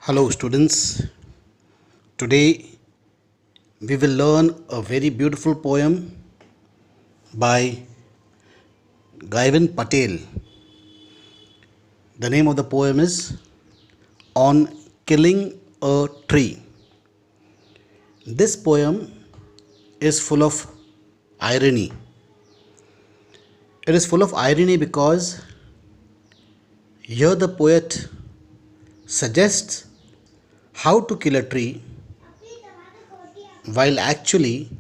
Hello students, today we will learn a very beautiful poem by Gaivan Patel. The name of the poem is On Killing a Tree. This poem is full of irony. It is full of irony because here the poet suggests how to kill a tree while actually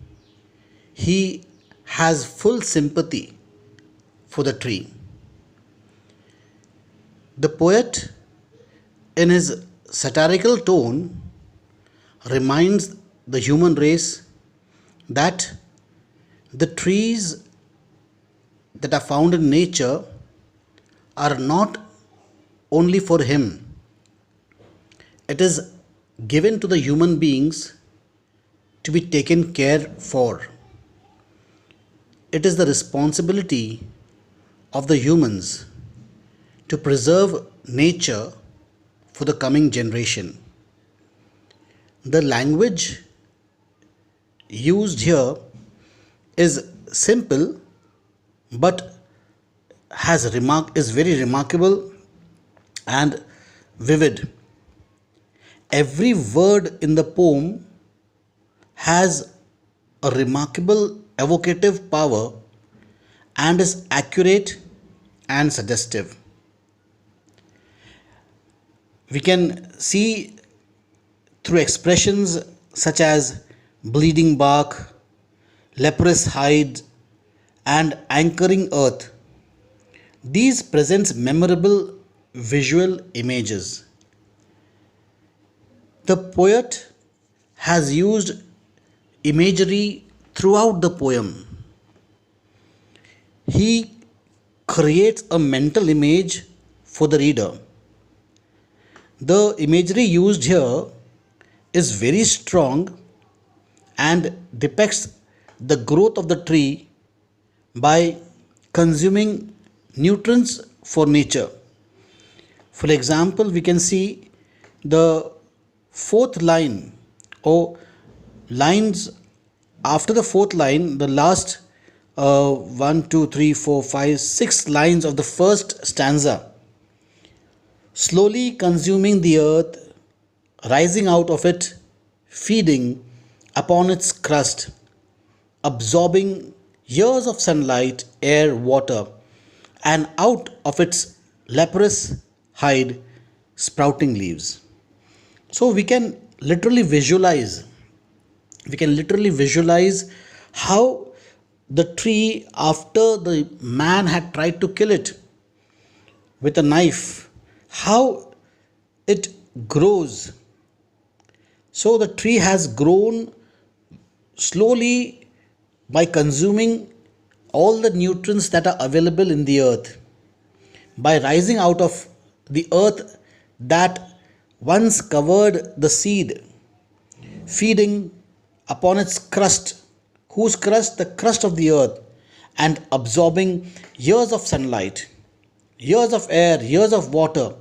he has full sympathy for the tree. The poet, in his satirical tone, reminds the human race that the trees that are found in nature are not only for him. It is given to the human beings to be taken care for. It is the responsibility of the humans to preserve nature for the coming generation. The language used here is simple but is very remarkable and vivid. Every word in the poem has a remarkable evocative power and is accurate and suggestive. We can see through expressions such as bleeding bark, leprous hide, and anchoring earth. These presents memorable visual images. The poet has used imagery throughout the poem. He creates a mental image for the reader. The imagery used here is very strong and depicts the growth of the tree by consuming nutrients for nature. For example, we can see the fourth line or lines after the fourth line, the last 1, 2, 3, 4, 5, 6 lines of the first stanza. Slowly consuming the earth, rising out of it, feeding upon its crust, absorbing years of sunlight, air, water, and out of its leprous hide, sprouting leaves. So we can literally visualize how the tree, after the man had tried to kill it with a knife, how it grows. So the tree has grown slowly by consuming all the nutrients that are available in the earth, by rising out of the earth that once covered the seed, feeding upon its crust, whose crust? The crust of the earth, and absorbing years of sunlight, years of air, years of water,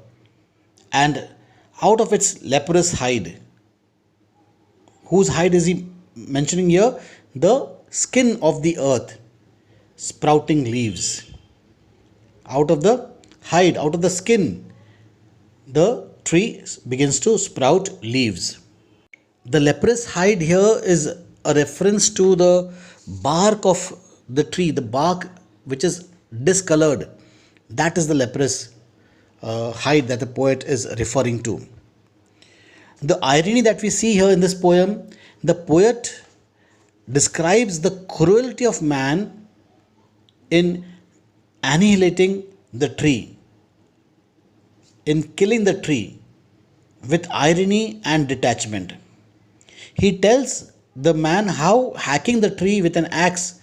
and out of its leprous hide. Whose hide is he mentioning here? The skin of the earth, sprouting leaves. Out of the hide, out of the skin, the tree begins to sprout leaves. The leprous hide here is a reference to the bark of the tree, the bark which is discolored. That is the leprous hide that the poet is referring to. The irony that we see here in this poem, the poet describes the cruelty of man in annihilating the tree, in killing the tree, with irony and detachment. He tells the man how hacking the tree with an axe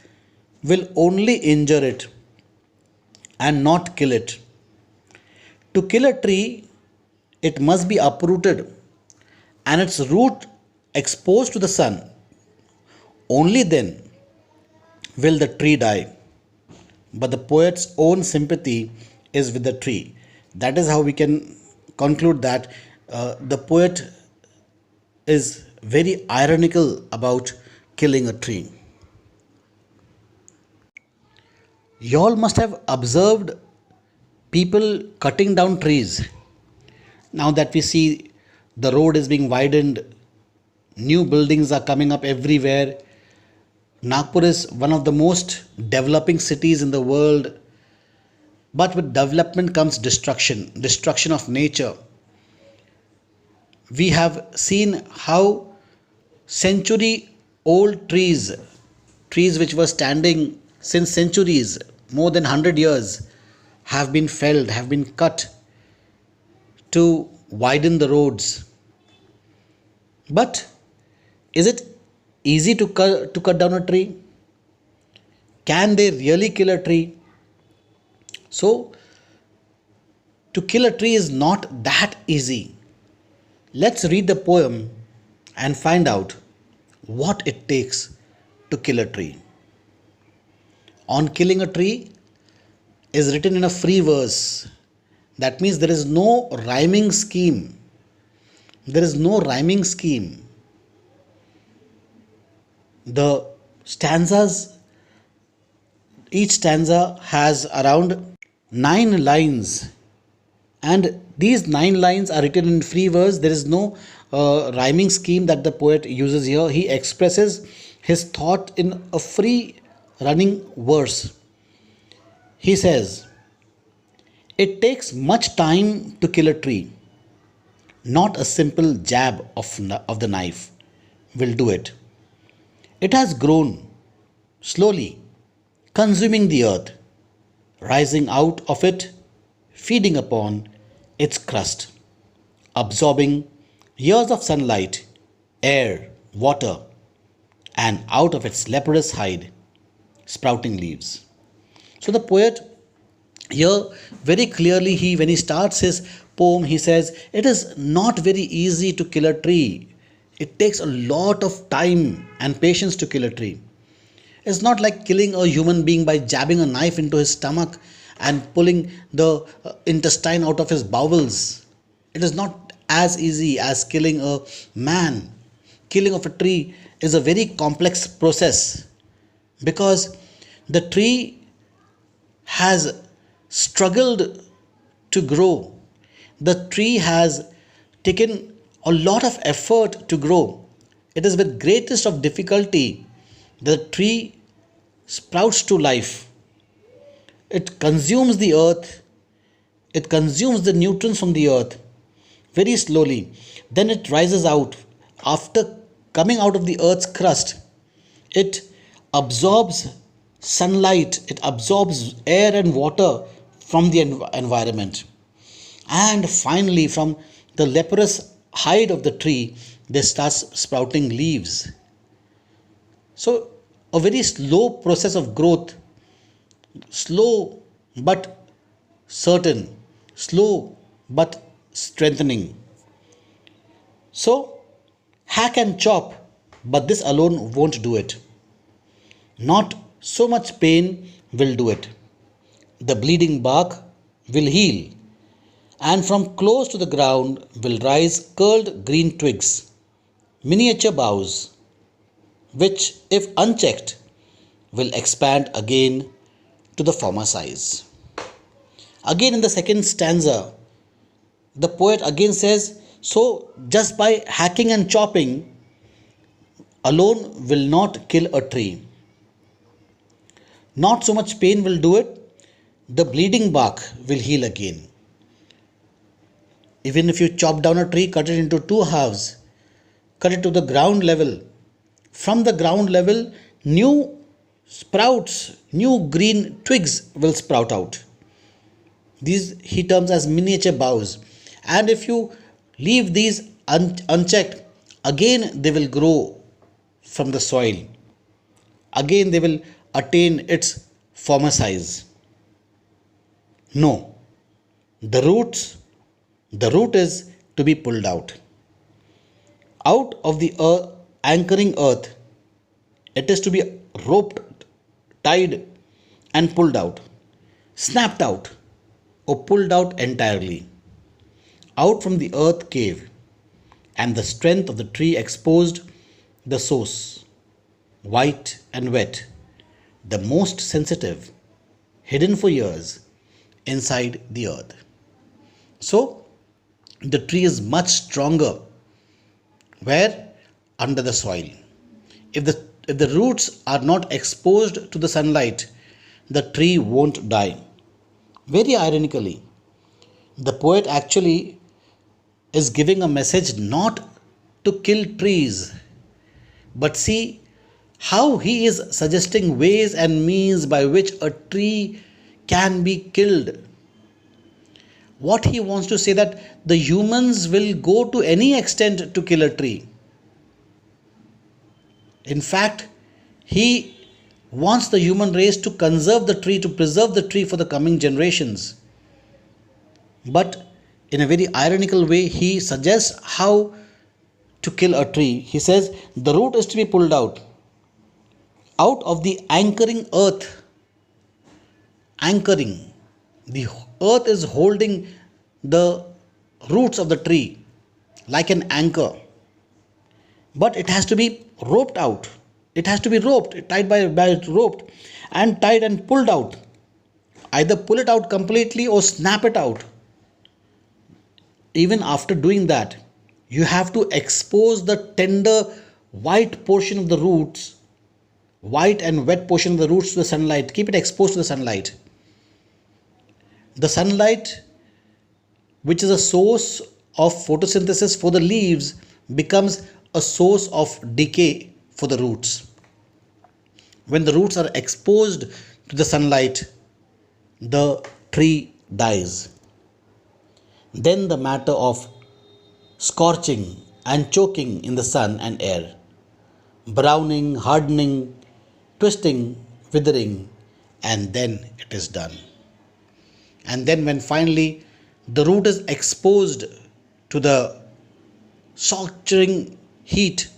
will only injure it and not kill it. To kill a tree, it must be uprooted and its root exposed to the sun. Only then will the tree die. But the poet's own sympathy is with the tree. That is how we can conclude that the poet is very ironical about killing a tree. You all must have observed people cutting down trees. Now that we see the road is being widened, new buildings are coming up everywhere. Nagpur is one of the most developing cities in the world, but with development comes destruction, destruction of nature. We have seen how century old trees, trees which were standing since centuries, more than 100 years, have been felled, have been cut to widen the roads. But is it easy to cut down a tree? Can they really kill a tree? So, to kill a tree is not that easy. Let's read the poem and find out what it takes to kill a tree. On killing a tree is written in a free verse. That means there is no rhyming scheme. There is no rhyming scheme. The stanzas, each stanza has around 9 lines, and these 9 lines are written in free verse. There is no rhyming scheme that the poet uses here. He expresses his thought in a free running verse. He says, "It takes much time to kill a tree. Not a simple jab of the knife will do it. It has grown slowly, consuming the earth, rising out of it, feeding upon its crust, absorbing years of sunlight, air, water, and out of its leprous hide, sprouting leaves." So the poet here very clearly, when he starts his poem, he says it is not very easy to kill a tree. It takes a lot of time and patience to kill a tree. It's not like killing a human being by jabbing a knife into his stomach and pulling the intestine out of his bowels. It is not as easy as killing a man. Killing of a tree is a very complex process because the tree has struggled to grow. The tree has taken a lot of effort to grow. It is with greatest of difficulty the tree sprouts to life. It consumes the earth, it consumes the nutrients from the earth very slowly. Then it rises out. After coming out of the earth's crust, it absorbs sunlight, it absorbs air and water from the environment. And finally, from the leprous hide of the tree, they start sprouting leaves. So, a very slow process of growth, slow but certain, slow but strengthening. So, hack and chop, but this alone won't do it. Not so much pain will do it. The bleeding bark will heal, and from close to the ground will rise curled green twigs, miniature boughs, which, if unchecked, will expand again to the former size. Again, in the second stanza, the poet again says, so just by hacking and chopping alone will not kill a tree. Not so much pain will do it, the bleeding bark will heal again. Even if you chop down a tree, cut it into two halves, cut it to the ground level. From the ground level, new sprouts, new green twigs will sprout out. These he terms as miniature boughs. And if you leave these unchecked, again they will grow from the soil. Again they will attain its former size. No, the root is to be pulled out. Out of the anchoring earth, it is to be roped, tied, and pulled out, snapped out, or pulled out entirely. out from the earth cave, and the strength of the tree exposed the source, white and wet, the most sensitive, hidden for years inside the earth. So, the tree is much stronger where? Under the soil. If the roots are not exposed to the sunlight, the tree won't die. Very ironically, the poet actually is giving a message not to kill trees, but see how he is suggesting ways and means by which a tree can be killed. What he wants to say that the humans will go to any extent to kill a tree. In fact, he wants the human race to conserve the tree, to preserve the tree for the coming generations. But in a very ironical way, he suggests how to kill a tree. He says the root is to be pulled out of the anchoring earth. Anchoring. The earth is holding the roots of the tree like an anchor. But it has to be roped out. It has to be roped, tied by roped and tied and pulled out. Either pull it out completely or snap it out. Even after doing that, you have to expose the tender white portion of the roots, white and wet portion of the roots to the sunlight. Keep it exposed to the sunlight. The sunlight, which is a source of photosynthesis for the leaves, becomes a source of decay for the roots. When the roots are exposed to the sunlight, the tree dies. Then the matter of scorching and choking in the sun and air, browning, hardening, twisting, withering, and then it is done. And then when finally the root is exposed to the scorching heat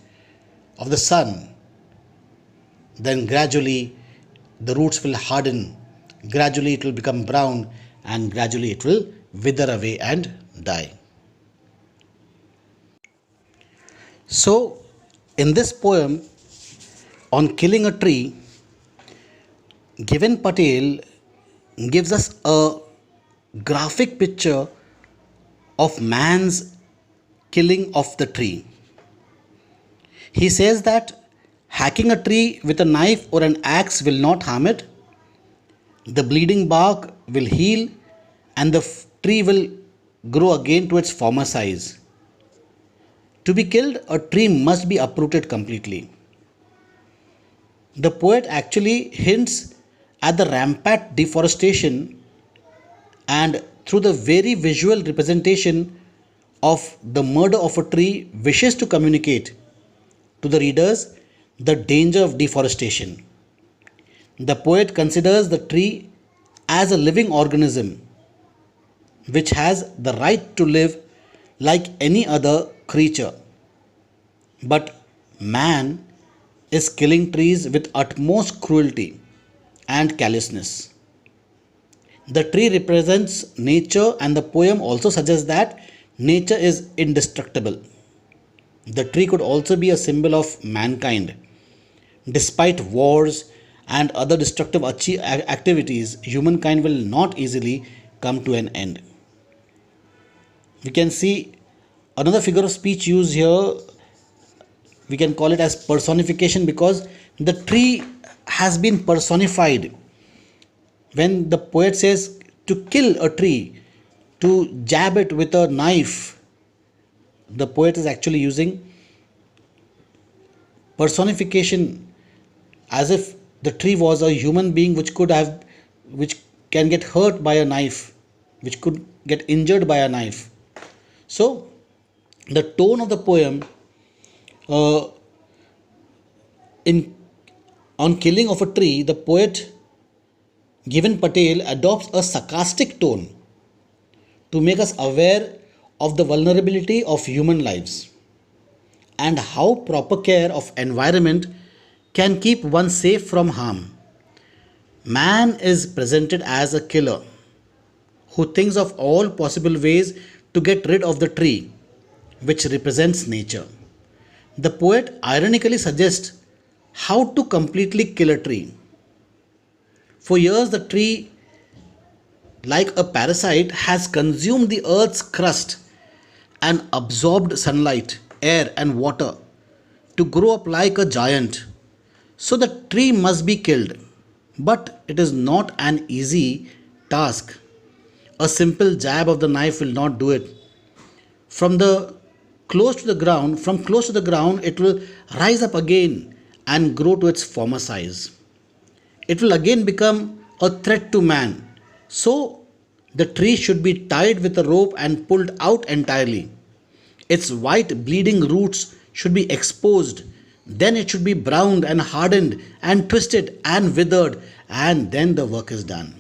of the sun, then gradually the roots will harden, gradually it will become brown, and gradually it will wither away and die. So, in this poem on killing a tree, Given Patel gives us a graphic picture of man's killing of the tree. He says that hacking a tree with a knife or an axe will not harm it. The bleeding bark will heal and the tree will grow again to its former size. To be killed, a tree must be uprooted completely. The poet actually hints at the rampant deforestation and through the very visual representation of the murder of a tree wishes to communicate to the readers the danger of deforestation. The poet considers the tree as a living organism which has the right to live like any other creature. But man is killing trees with utmost cruelty and callousness. The tree represents nature, and the poem also suggests that nature is indestructible. The tree could also be a symbol of mankind. Despite wars and other destructive activities, humankind will not easily come to an end. We can see another figure of speech used here. We can call it as personification because the tree has been personified. When the poet says to kill a tree, to jab it with a knife, the poet is actually using personification as if the tree was a human being which can get hurt by a knife, which could get injured by a knife. So the tone of the poem on killing of a tree, the poet Given Patel adopts a sarcastic tone to make us aware of the vulnerability of human lives and how proper care of environment can keep one safe from harm. Man is presented as a killer who thinks of all possible ways to get rid of the tree, which represents nature. The poet ironically suggests how to completely kill a tree. For years, the tree, like a parasite, has consumed the earth's crust and absorbed sunlight, air, and water to grow up like a giant. So the tree must be killed. But it is not an easy task. A simple jab of the knife will not do it. From the from close to the ground, it will rise up again and grow to its former size. It will again become a threat to man. So the tree should be tied with a rope and pulled out entirely. Its white bleeding roots should be exposed. Then it should be browned and hardened and twisted and withered, and then the work is done.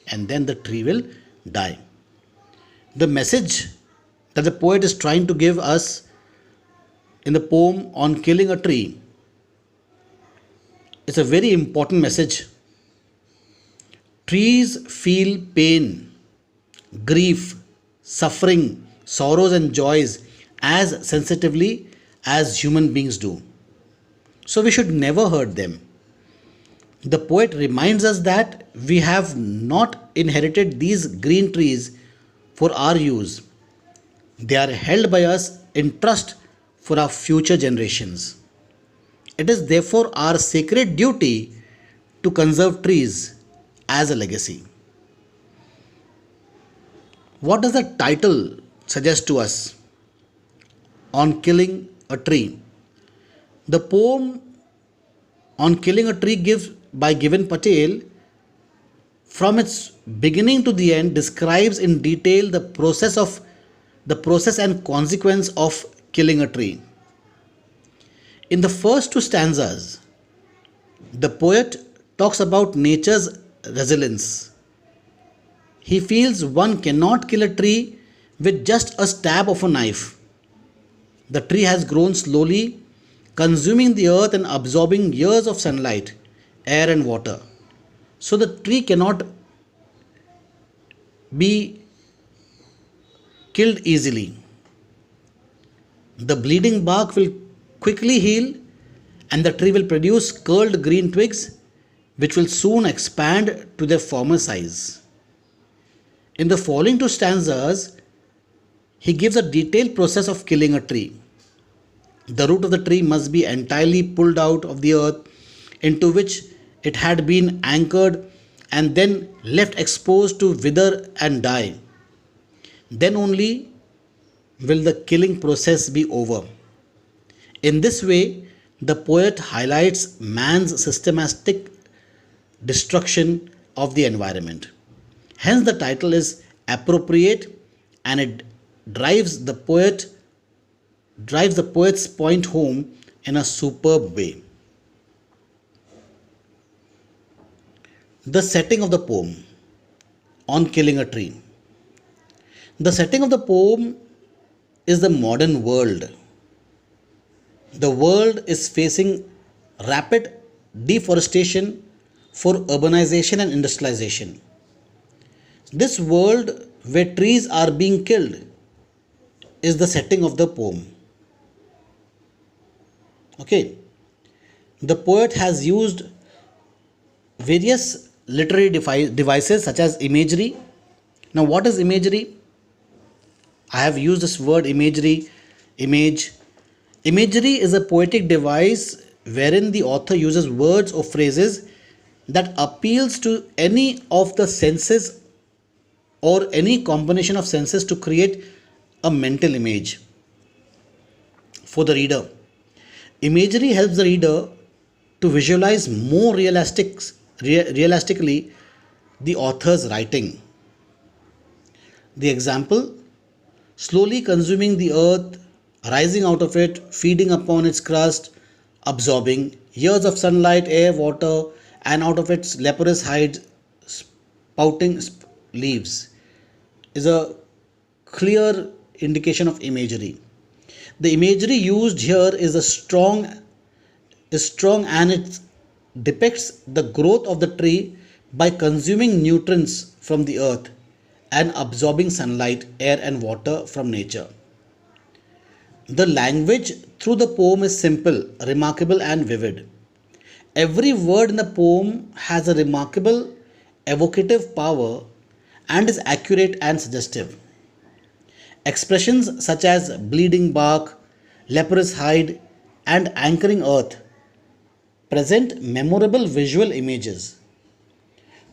And then the tree will die. The message that the poet is trying to give us in the poem on killing a tree is a very important message. Trees feel pain, grief, suffering, sorrows, and joys as sensitively as human beings do. So we should never hurt them. The poet reminds us that we have not inherited these green trees for our use. They are held by us in trust for our future generations. It is therefore our sacred duty to conserve trees as a legacy. What does the title suggest to us on killing a tree? The poem on killing a tree gives by Given Patel from its beginning to the end describes in detail the process and consequence of killing a tree. In the first two stanzas, the poet talks about nature's resilience. He feels one cannot kill a tree with just a stab of a knife. The tree has grown slowly, consuming the earth and absorbing years of sunlight, air, and water. So the tree cannot be killed easily. The bleeding bark will quickly heal, and the tree will produce curled green twigs which will soon expand to their former size. In the following two stanzas, he gives a detailed process of killing a tree. The root of the tree must be entirely pulled out of the earth into which it had been anchored and then left exposed to wither and die. Then only will the killing process be over. In this way, the poet highlights man's systematic destruction of the environment. Hence, the title is appropriate, and it drives the poet drives the poet's point home in a superb way. The setting of the poem on killing a tree. The setting of the poem is the modern world. The world is facing rapid deforestation for urbanization and industrialization. This world where trees are being killed is the setting of the poem. Okay, the poet has used various literary devices such as imagery. Now, what is imagery? I have used this word imagery, image. Imagery is a poetic device wherein the author uses words or phrases that appeals to any of the senses or any combination of senses to create a mental image for the reader. Imagery helps the reader to visualize more realistically the author's writing. The example: slowly consuming the earth, rising out of it, feeding upon its crust, absorbing years of sunlight, air, water, and out of its leprous hide, spouting leaves, is a clear indication of imagery. The imagery used here is strong and it depicts the growth of the tree by consuming nutrients from the earth and absorbing sunlight, air, and water from nature. The language through the poem is simple, remarkable, and vivid. Every word in the poem has a remarkable evocative power and is accurate and suggestive. Expressions such as bleeding bark, leprous hide, and anchoring earth present memorable visual images.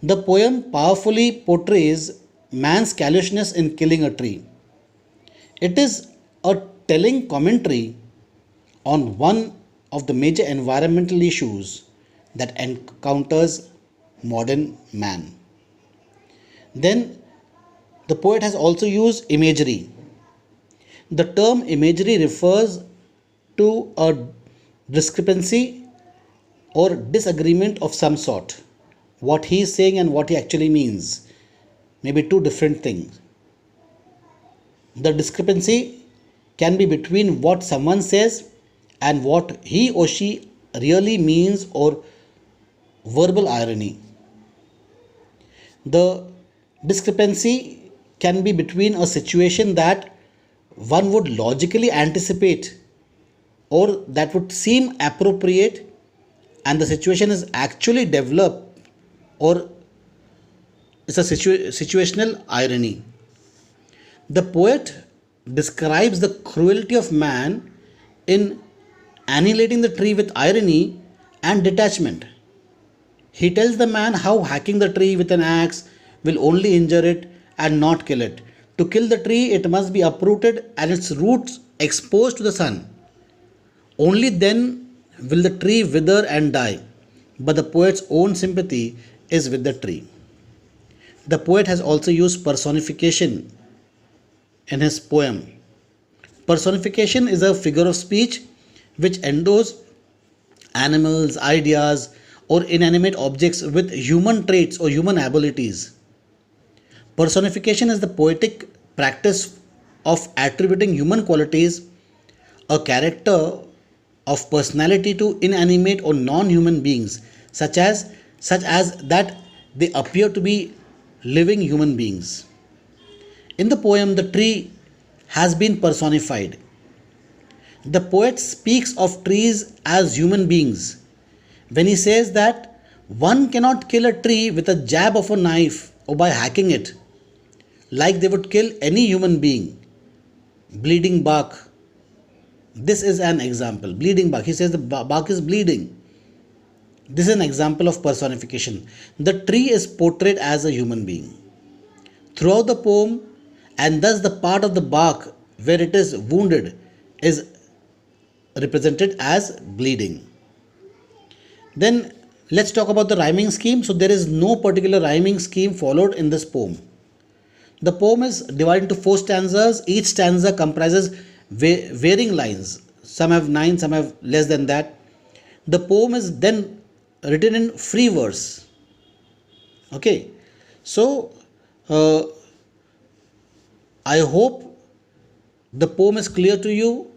The poem powerfully portrays man's callousness in killing a tree. It is a telling commentary on one of the major environmental issues that encounters modern man. Then the poet has also used imagery. The term imagery refers to a discrepancy or disagreement of some sort. What he is saying and what he actually means may be two different things. The discrepancy can be between what someone says and what he or she really means, or verbal irony. The discrepancy can be between a situation that one would logically anticipate or that would seem appropriate, and the situation is actually developed, or it's a situational irony. The poet describes the cruelty of man in annihilating the tree with irony and detachment. He tells the man how hacking the tree with an axe will only injure it and not kill it. To kill the tree, it must be uprooted and its roots exposed to the sun. Only then will the tree wither and die. But the poet's own sympathy is with the tree. The poet has also used personification in his poem. Personification is a figure of speech which endows animals, ideas, or inanimate objects with human traits or human abilities. Personification is the poetic practice of attributing human qualities, a character of personality to inanimate or non-human beings, such as that they appear to be living human beings. In the poem, the tree has been personified. The poet speaks of trees as human beings when he says that one cannot kill a tree with a jab of a knife or by hacking it, like they would kill any human being. Bleeding bark. This is an example. Bleeding bark. He says the bark is bleeding. This is an example of personification. The tree is portrayed as a human being. Throughout the poem, and thus the part of the bark where it is wounded is represented as bleeding. Then let's talk about the rhyming scheme. So there is no particular rhyming scheme followed in this poem. The poem is divided into four stanzas. Each stanza comprises varying lines. Some have 9, some have less than that. The poem is then written in free verse. Okay, so I hope the poem is clear to you.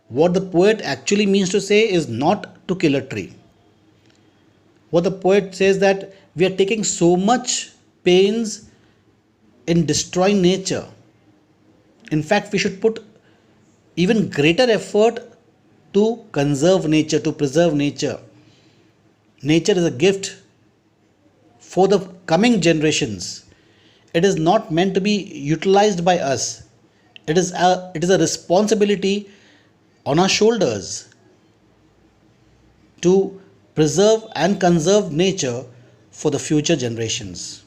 What the poet actually means to say is not to kill a tree. What the poet says that we are taking so much pains in destroying nature. In fact, we should put even greater effort to conserve nature, to preserve nature. Nature is a gift for the coming generations. It is not meant to be utilized by us. It is a responsibility on our shoulders to preserve and conserve nature for the future generations.